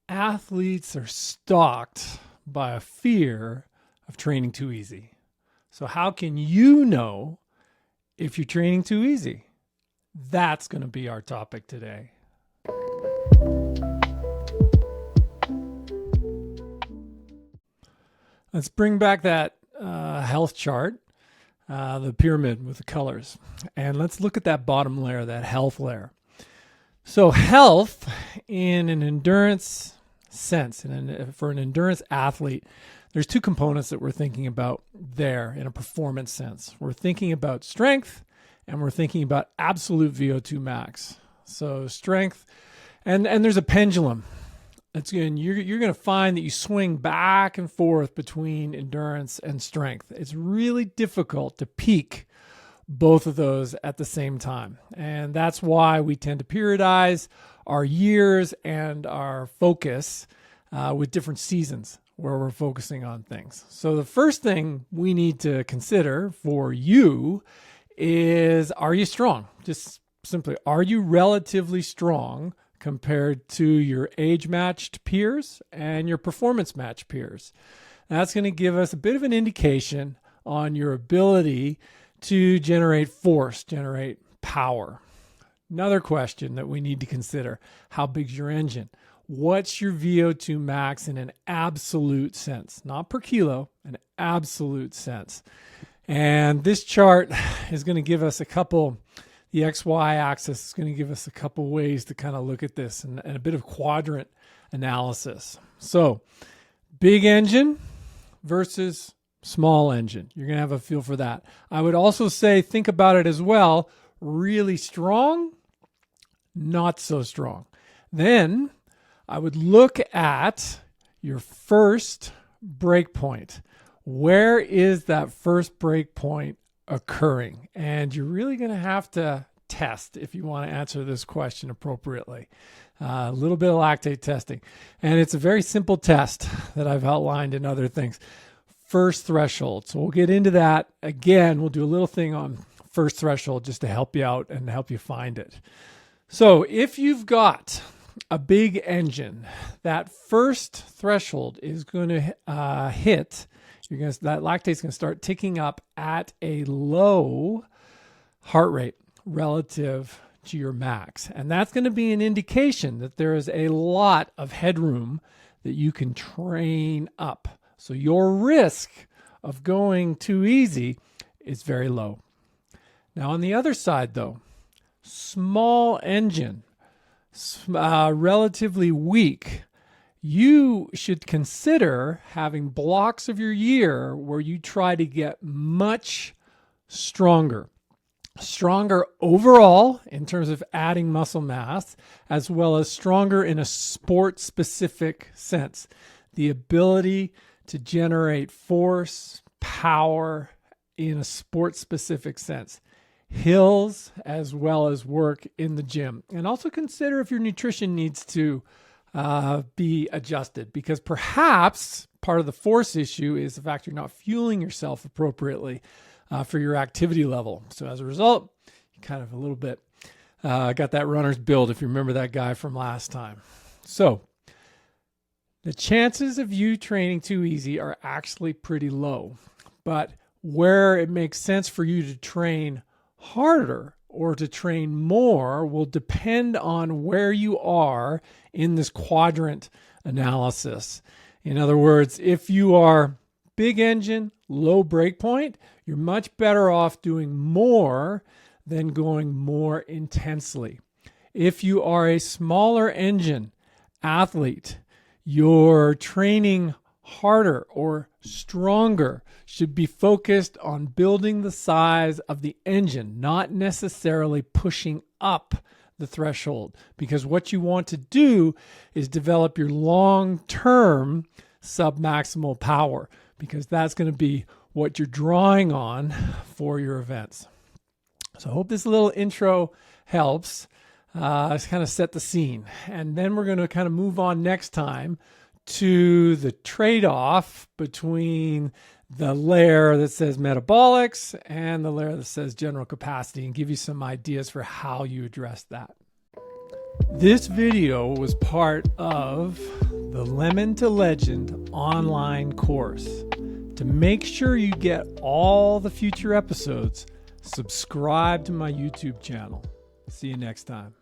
Athletes are stalked by a fear of training too easy. So how can you know if you're training too easy? That's going to be our topic today. Let's bring back that health chart, the pyramid with the colors. And let's look at that bottom layer, that health layer. So health in an endurance sense, for an endurance athlete, there's two components that we're thinking about there in a performance sense. We're thinking about strength and we're thinking about absolute VO2 max. So strength, and there's a pendulum. You're going to find that you swing back and forth between endurance and strength. It's really difficult to peak both of those at the same time. And that's why we tend to periodize our years and our focus with different seasons where we're focusing on things. So the first thing we need to consider for you is, are you strong? Just simply, are you relatively strong compared to your age-matched peers and your performance-matched peers? That's going to give us a bit of an indication on your ability to generate force, generate power. Another question that we need to consider, how big's your engine? What's your VO2 max in an absolute sense? Not per kilo, an absolute sense. And this chart is going to give us a couple, the XY axis is going to give us a couple ways to kind of look at this and a bit of quadrant analysis. So big engine versus small engine. You're going to have a feel for that. I would also say, think about it as well. Really strong, not so strong. Then I would look at your first break point. Where is that first break point occurring? And you're really going to have to test if you want to answer this question appropriately. A little bit of lactate testing. And it's a very simple test that I've outlined in other things. First threshold. So we'll get into that again. We'll do a little thing on first threshold just to help you out and help you find it. So if you've got a big engine, that first threshold is going to hit. That lactate's going to start ticking up at a low heart rate relative to your max. And that's going to be an indication that there is a lot of headroom that you can train up. So your risk of going too easy is very low. Now on the other side though, small engine, relatively weak, you should consider having blocks of your year where you try to get much stronger. Stronger overall in terms of adding muscle mass, as well as stronger in a sport-specific sense. The ability to generate force, power in a sport-specific sense. Hills as well as work in the gym. And also consider if your nutrition needs to be adjusted, because perhaps part of the force issue is the fact you're not fueling yourself appropriately for your activity level. So as a result, you kind of a little bit got that runner's build, if you remember that guy from last time. So the chances of you training too easy are actually pretty low, but where it makes sense for you to train harder or to train more will depend on where you are in this quadrant analysis. In other words, if you are big engine, low break point, you're much better off doing more than going more intensely. If you are a smaller engine athlete, your training harder or stronger should be focused on building the size of the engine, not necessarily pushing up the threshold, because what you want to do is develop your long-term submaximal power, because that's going to be what you're drawing on for your events. So I hope this little intro helps kind of set the scene. And then we're going to kind of move on next time to the trade-off between the layer that says metabolics and the layer that says general capacity, and give you some ideas for how you address that. This video was part of the Lemon to Legend online course. To make sure you get all the future episodes, subscribe to my YouTube channel. See you next time.